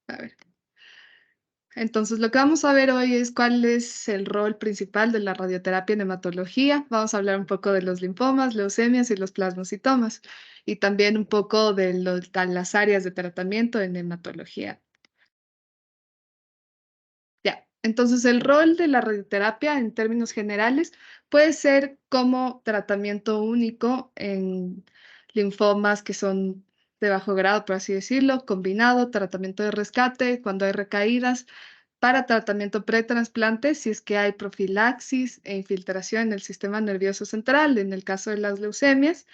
A ver. Entonces, lo que vamos a ver hoy es cuál es el rol principal de la radioterapia en hematología. Vamos a hablar un poco de los linfomas, leucemias y los plasmocitomas, y también un poco de las áreas de tratamiento en hematología. Ya, entonces el rol de la radioterapia en términos generales puede ser como tratamiento único en linfomas que son de bajo grado, por así decirlo, combinado, tratamiento de rescate cuando hay recaídas, para tratamiento pretrasplante si es que hay profilaxis e infiltración en el sistema nervioso central, en el caso de las leucemias.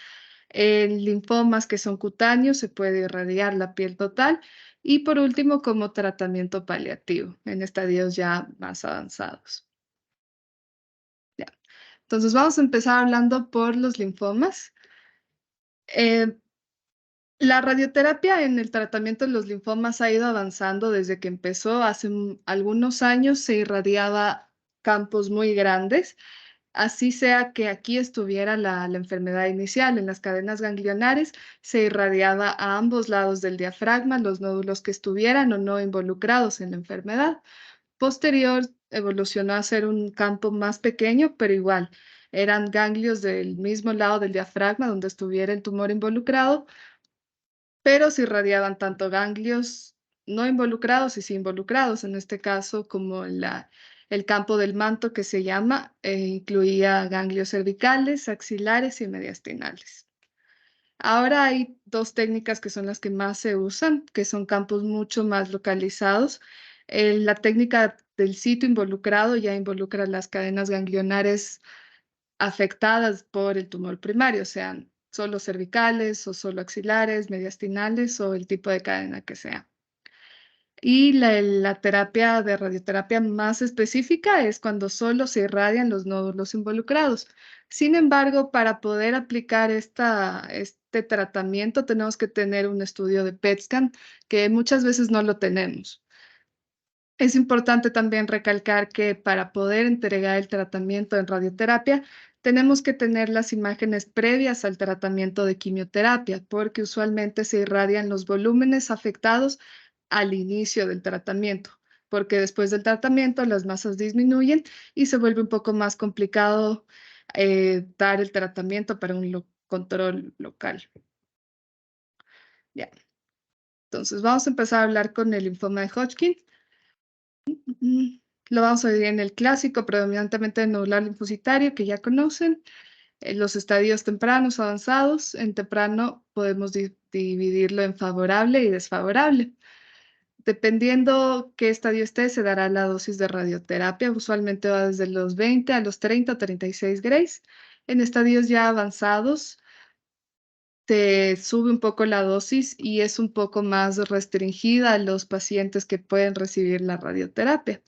En linfomas que son cutáneos se puede irradiar la piel total y por último como tratamiento paliativo en estadios ya más avanzados. Ya. Entonces vamos a empezar hablando por los linfomas. Eh, la radioterapia en el tratamiento de los linfomas ha ido avanzando desde que empezó hace algunos años, se irradiaba campos muy grandes. Así sea que aquí estuviera la enfermedad inicial, en las cadenas ganglionares se irradiaba a ambos lados del diafragma los nódulos que estuvieran o no involucrados en la enfermedad. Posterior evolucionó a ser un campo más pequeño, pero igual, eran ganglios del mismo lado del diafragma donde estuviera el tumor involucrado, pero se irradiaban tanto ganglios no involucrados y sí involucrados, en este caso, como el campo del manto que se llama, incluía ganglios cervicales, axilares y mediastinales. Ahora hay dos técnicas que son las que más se usan, que son campos mucho más localizados. La técnica del sitio involucrado ya involucra las cadenas ganglionares afectadas por el tumor primario, sean solo cervicales o solo axilares, mediastinales o el tipo de cadena que sea. Y la terapia de radioterapia más específica es cuando solo se irradian los nódulos involucrados. Sin embargo, para poder aplicar este tratamiento tenemos que tener un estudio de PET scan, que muchas veces no lo tenemos. Es importante también recalcar que para poder entregar el tratamiento en radioterapia, tenemos que tener las imágenes previas al tratamiento de quimioterapia, porque usualmente se irradian los volúmenes afectados al inicio del tratamiento, porque después del tratamiento las masas disminuyen y se vuelve un poco más complicado dar el tratamiento para un control local. Ya, entonces vamos a empezar a hablar con el linfoma de Hodgkin. Lo vamos a dividir en el clásico, predominantemente nodular linfocitario, que ya conocen, los estadios tempranos, avanzados. En temprano podemos dividirlo en favorable y desfavorable. Dependiendo qué estadio esté, se dará la dosis de radioterapia. Usualmente va desde los 20 a los 30 o 36 grays. En estadios ya avanzados, se sube un poco la dosis y es un poco más restringida a los pacientes que pueden recibir la radioterapia.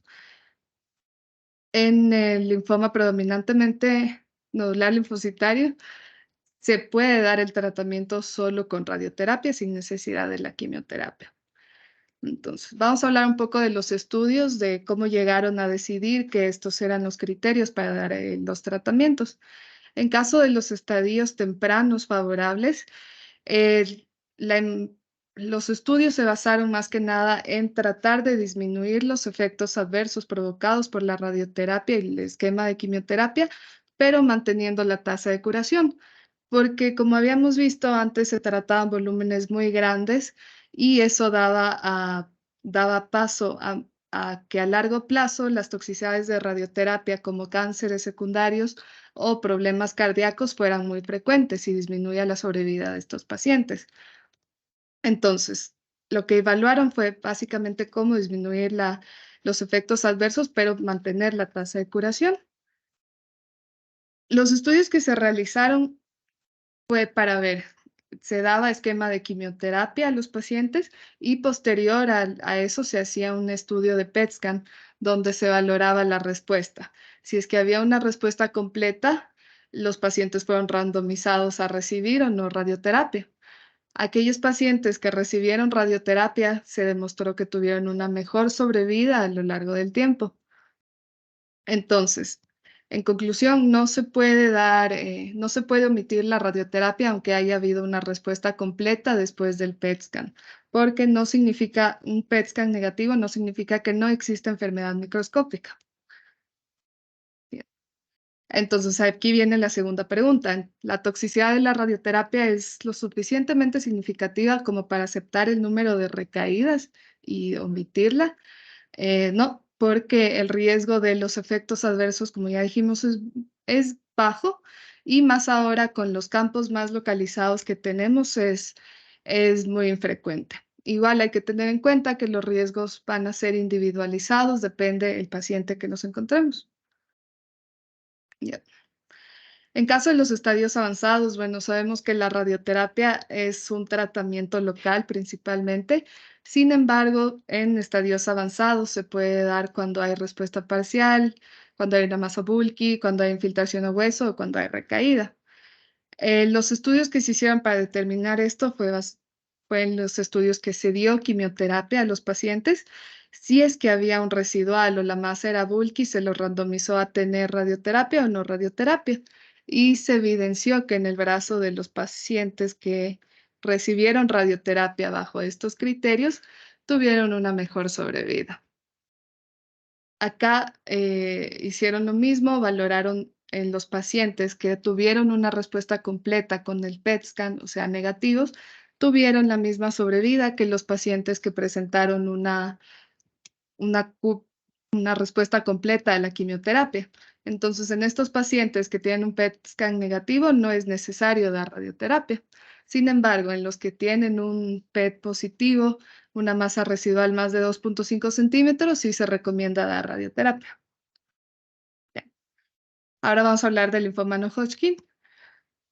En el linfoma predominantemente nodular linfocitario, se puede dar el tratamiento solo con radioterapia sin necesidad de la quimioterapia. Entonces, vamos a hablar un poco de los estudios, de cómo llegaron a decidir que estos eran los criterios para dar los tratamientos. En caso de los estadios tempranos favorables, el- la en- los estudios se basaron más que nada en tratar de disminuir los efectos adversos provocados por la radioterapia y el esquema de quimioterapia, pero manteniendo la tasa de curación, porque como habíamos visto antes se trataban volúmenes muy grandes y eso daba paso a que a largo plazo las toxicidades de radioterapia como cánceres secundarios o problemas cardíacos fueran muy frecuentes y disminuía la sobrevida de estos pacientes. Entonces, lo que evaluaron fue básicamente cómo disminuir los efectos adversos, pero mantener la tasa de curación. Los estudios que se realizaron fue para ver, se daba esquema de quimioterapia a los pacientes y posterior a eso se hacía un estudio de PET scan donde se valoraba la respuesta. Si es que había una respuesta completa, los pacientes fueron randomizados a recibir o no radioterapia. Aquellos pacientes que recibieron radioterapia se demostró que tuvieron una mejor sobrevida a lo largo del tiempo. Entonces, En conclusión, no se puede omitir la radioterapia aunque haya habido una respuesta completa después del PET scan, porque no significa un PET scan negativo, no significa que no exista enfermedad microscópica. Bien. Entonces, aquí viene la segunda pregunta. ¿La toxicidad de la radioterapia es lo suficientemente significativa como para aceptar el número de recaídas y omitirla? No, porque el riesgo de los efectos adversos, como ya dijimos, es bajo y más ahora con los campos más localizados que tenemos es muy infrecuente. Igual hay que tener en cuenta que los riesgos van a ser individualizados, depende del paciente que nos encontremos. Ya. En caso de los estadios avanzados, bueno, sabemos que la radioterapia es un tratamiento local principalmente. Sin embargo, en estadios avanzados se puede dar cuando hay respuesta parcial, cuando hay una masa bulky, cuando hay infiltración a hueso o cuando hay recaída. Los estudios que se hicieron para determinar esto fue en los estudios que se dio quimioterapia a los pacientes. Si es que había un residual o la masa era bulky, se los randomizó a tener radioterapia o no radioterapia. Y se evidenció que en el brazo de los pacientes que recibieron radioterapia bajo estos criterios, tuvieron una mejor sobrevida. Acá hicieron lo mismo, valoraron en los pacientes que tuvieron una respuesta completa con el PET scan, o sea, negativos, tuvieron la misma sobrevida que los pacientes que presentaron una, cu- una respuesta completa a la quimioterapia. Entonces, en estos pacientes que tienen un PET scan negativo, no es necesario dar radioterapia. Sin embargo, en los que tienen un PET positivo, una masa residual más de 2,5 centímetros, sí se recomienda dar radioterapia. Bien. Ahora vamos a hablar del linfoma no Hodgkin.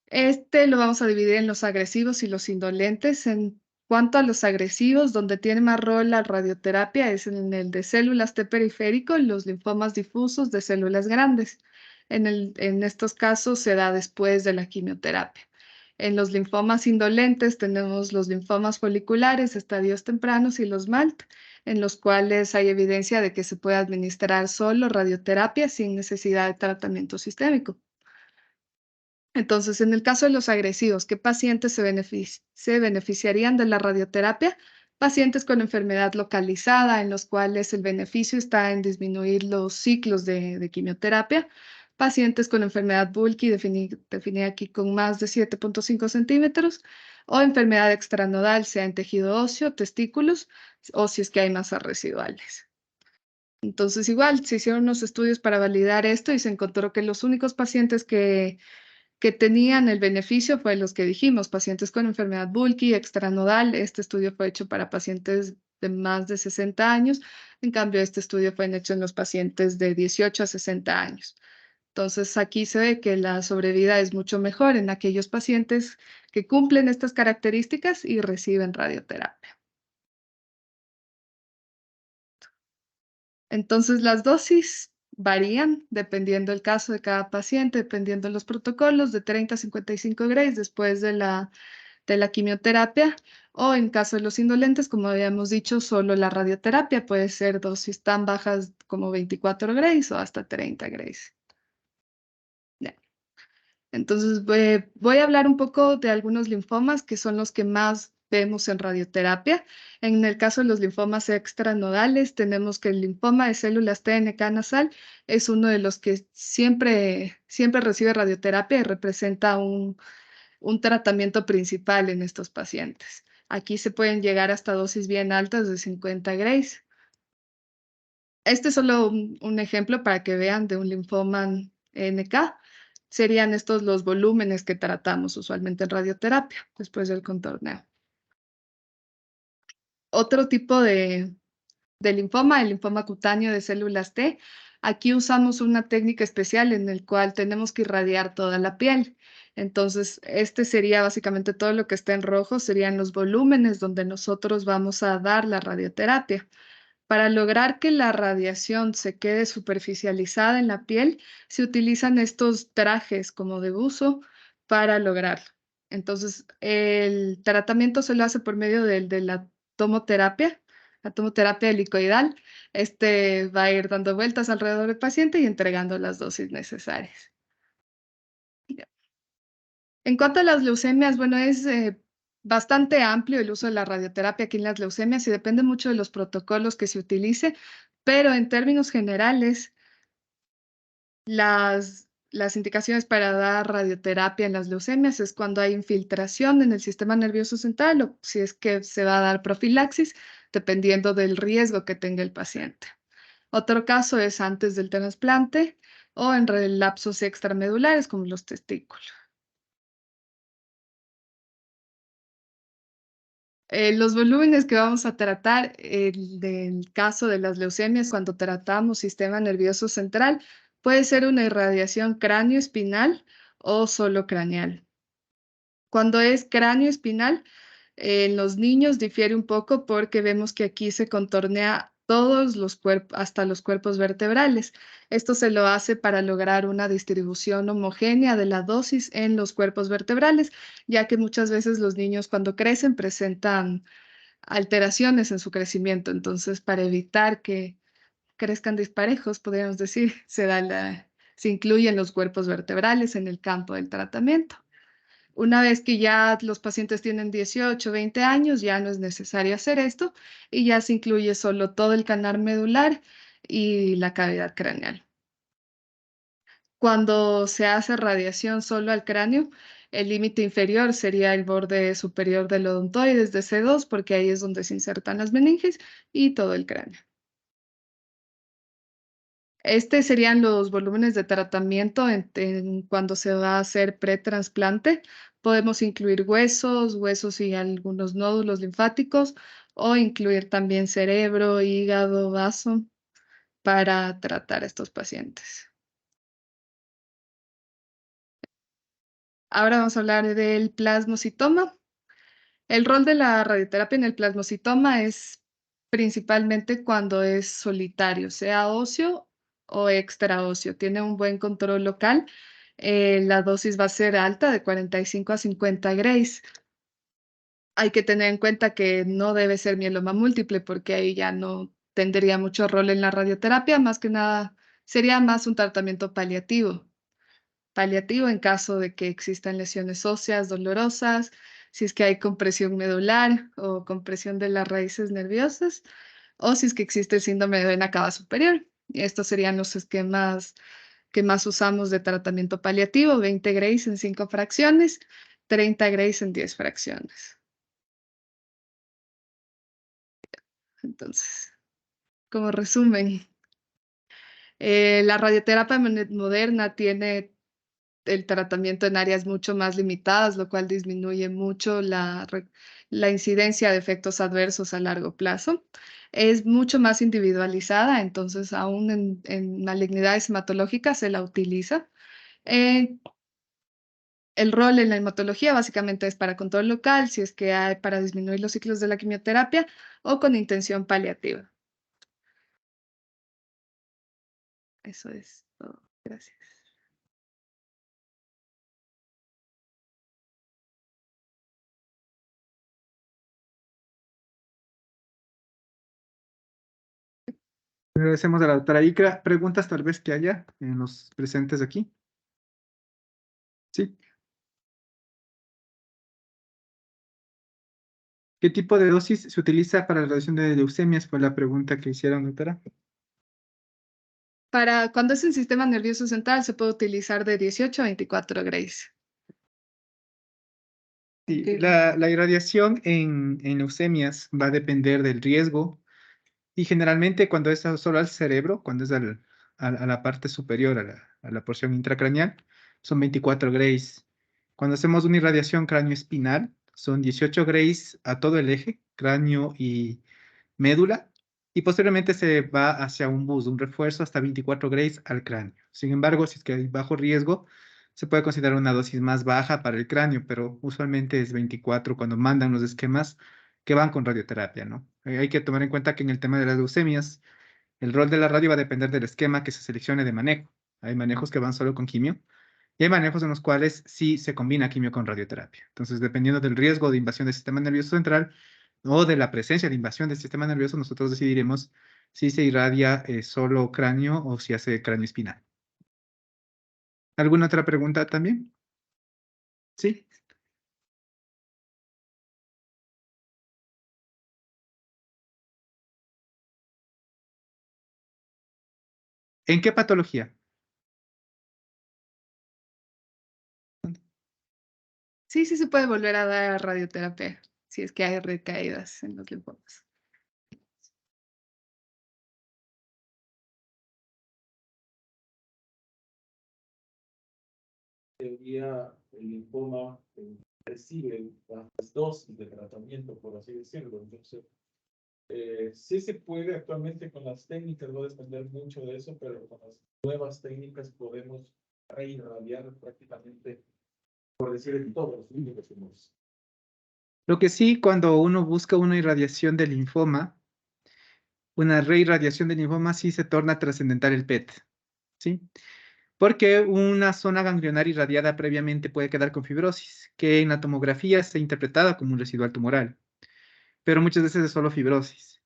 Este lo vamos a dividir en los agresivos y los indolentes. En cuanto a los agresivos, donde tiene más rol la radioterapia es en el de células T periférico y los linfomas difusos de células grandes. En estos casos se da después de la quimioterapia. En los linfomas indolentes tenemos los linfomas foliculares, estadios tempranos y los MALT, en los cuales hay evidencia de que se puede administrar solo radioterapia sin necesidad de tratamiento sistémico. Entonces, en el caso de los agresivos, ¿qué pacientes se beneficiarían de la radioterapia? Pacientes con enfermedad localizada, en los cuales el beneficio está en disminuir los ciclos de quimioterapia. Pacientes con enfermedad bulky, definida aquí con más de 7,5 centímetros, o enfermedad extranodal, sea en tejido óseo, testículos, o si es que hay masas residuales. Entonces, igual, se hicieron unos estudios para validar esto y se encontró que los únicos pacientes que tenían el beneficio fue los que dijimos, pacientes con enfermedad bulky, extranodal. Este estudio fue hecho para pacientes de más de 60 años. En cambio, este estudio fue hecho en los pacientes de 18 a 60 años. Entonces, aquí se ve que la sobrevida es mucho mejor en aquellos pacientes que cumplen estas características y reciben radioterapia. Entonces, las dosis varían dependiendo del caso de cada paciente, dependiendo de los protocolos, de 30 a 55 grays después de la quimioterapia, o en caso de los indolentes, como habíamos dicho, solo la radioterapia puede ser dosis tan bajas como 24 grays o hasta 30 grays. Ya. Entonces, voy a hablar un poco de algunos linfomas que son los que más vemos en radioterapia. En el caso de los linfomas extranodales, tenemos que el linfoma de células TNK nasal es uno de los que siempre recibe radioterapia y representa un tratamiento principal en estos pacientes. Aquí se pueden llegar hasta dosis bien altas de 50 grays. Este es solo un ejemplo para que vean de un linfoma NK. Serían estos los volúmenes que tratamos usualmente en radioterapia después del contorneo. Otro tipo de linfoma, el linfoma cutáneo de células T. Aquí usamos una técnica especial en el cual tenemos que irradiar toda la piel. Entonces, este sería básicamente todo lo que está en rojo, serían los volúmenes donde nosotros vamos a dar la radioterapia. Para lograr que la radiación se quede superficializada en la piel, se utilizan estos trajes como de buzo para lograrlo. Entonces, el tratamiento se lo hace por medio de la tomoterapia. atomoterapia helicoidal. Este va a ir dando vueltas alrededor del paciente y entregando las dosis necesarias. Ya. En cuanto a las leucemias, bueno, es bastante amplio el uso de la radioterapia aquí en las leucemias y depende mucho de los protocolos que se utilice, pero en términos generales, las indicaciones para dar radioterapia en las leucemias es cuando hay infiltración en el sistema nervioso central o si es que se va a dar profilaxis, dependiendo del riesgo que tenga el paciente. Otro caso es antes del trasplante o en relapsos extramedulares como los testículos. Los volúmenes que vamos a tratar, el del caso de las leucemias, cuando tratamos sistema nervioso central, puede ser una irradiación cráneo-espinal o solo craneal. Cuando es cráneo-espinal, en los niños difiere un poco porque vemos que aquí se contornea todos los cuerpos, hasta los cuerpos vertebrales. Esto se lo hace para lograr una distribución homogénea de la dosis en los cuerpos vertebrales, ya que muchas veces los niños cuando crecen presentan alteraciones en su crecimiento. Entonces, para evitar que crezcan disparejos, podríamos decir, se incluyen los cuerpos vertebrales en el campo del tratamiento. Una vez que ya los pacientes tienen 18, 20 años, ya no es necesario hacer esto y ya se incluye solo todo el canal medular y la cavidad craneal. Cuando se hace radiación solo al cráneo, el límite inferior sería el borde superior del odontoides de C2, porque ahí es donde se insertan las meninges y todo el cráneo. Este serían los volúmenes de tratamiento cuando se va a hacer pretrasplante. Podemos incluir huesos y algunos nódulos linfáticos, o incluir también cerebro, hígado, vaso, para tratar a estos pacientes. Ahora vamos a hablar del plasmocitoma. El rol de la radioterapia en el plasmocitoma es principalmente cuando es solitario, sea óseo o extraóseo. Tiene un buen control local. La dosis va a ser alta, de 45 a 50 grays. Hay que tener en cuenta que no debe ser mieloma múltiple porque ahí ya no tendría mucho rol en la radioterapia, más que nada sería más un tratamiento paliativo en caso de que existan lesiones óseas dolorosas, si es que hay compresión medular o compresión de las raíces nerviosas, o si es que existe el síndrome de vena cava superior. Y estos serían los esquemas que más usamos de tratamiento paliativo: 20 grays en 5 fracciones, 30 grays en 10 fracciones. Entonces, como resumen, la radioterapia moderna tiene el tratamiento en áreas mucho más limitadas, lo cual disminuye mucho la incidencia de efectos adversos a largo plazo. Es mucho más individualizada, entonces aún en malignidades hematológicas se la utiliza. Eh, el rol en la hematología básicamente es para control local, si es que hay para disminuir los ciclos de la quimioterapia o con intención paliativa. Eso es todo. Gracias. Agradecemos a la doctora Icra. ¿Preguntas tal vez que haya en los presentes aquí? Sí. ¿Qué tipo de dosis se utiliza para la reducción de leucemias? Fue la pregunta que hicieron, doctora. Para cuando es en sistema nervioso central se puede utilizar de 18 a 24 grays. Sí, la irradiación en leucemias va a depender del riesgo y generalmente cuando es solo al cerebro, cuando es a la parte superior, a la porción intracraneal, son 24 grays. Cuando hacemos una irradiación cráneo-espinal, son 18 grays a todo el eje, cráneo y médula, y posteriormente se va hacia un bus, un refuerzo hasta 24 grays al cráneo. Sin embargo, si es que hay bajo riesgo, se puede considerar una dosis más baja para el cráneo, pero usualmente es 24 cuando mandan los esquemas que van con radioterapia, ¿no? Hay que tomar en cuenta que en el tema de las leucemias, el rol de la radio va a depender del esquema que se seleccione de manejo. Hay manejos que van solo con quimio y hay manejos en los cuales sí se combina quimio con radioterapia. Entonces, dependiendo del riesgo de invasión del sistema nervioso central, o de la presencia de invasión del sistema nervioso, nosotros decidiremos si se irradia solo cráneo o si hace cráneo espinal. ¿Alguna otra pregunta también? ¿Sí? ¿En qué patología? Sí, sí se puede volver a dar radioterapia si es que hay recaídas en los linfomas. Teoría, el linfoma recibe las dosis de tratamiento, por así decirlo. Entonces, sí se puede actualmente con las técnicas, va a depender mucho de eso, pero con las nuevas técnicas podemos reirradiar prácticamente, por decir, en todos los tumores. Lo que sí, cuando uno busca una irradiación del linfoma, una reirradiación del linfoma, sí se torna trascendental el PET, ¿sí? Porque una zona ganglionar irradiada previamente puede quedar con fibrosis, que en la tomografía se ha interpretada como un residual tumoral, pero muchas veces es solo fibrosis.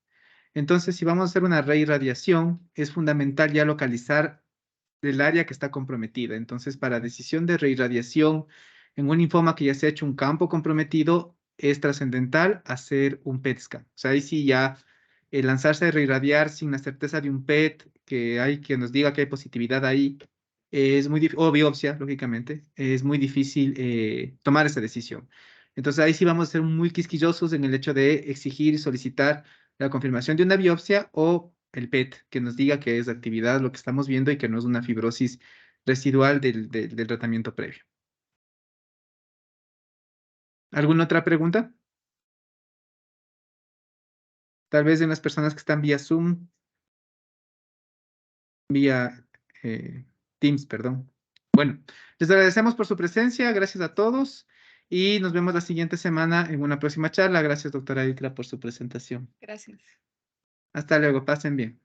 Entonces, si vamos a hacer una reirradiación, es fundamental ya localizar el área que está comprometida. Entonces, para decisión de reirradiación en un linfoma que ya se ha hecho un campo comprometido, es trascendental hacer un PET scan. O sea, ahí sí ya lanzarse a reirradiar sin la certeza de un PET que hay que nos diga que hay positividad ahí, es muy difícil, o biopsia, lógicamente, es muy difícil tomar esa decisión. Entonces, ahí sí vamos a ser muy quisquillosos en el hecho de exigir y solicitar la confirmación de una biopsia o el PET, que nos diga que es de actividad lo que estamos viendo y que no es una fibrosis residual del tratamiento previo. ¿Alguna otra pregunta? Tal vez de las personas que están vía Zoom, vía Teams, perdón. Bueno, les agradecemos por su presencia, gracias a todos y nos vemos la siguiente semana en una próxima charla. Gracias, doctora Itra, por su presentación. Gracias. Hasta luego, pasen bien.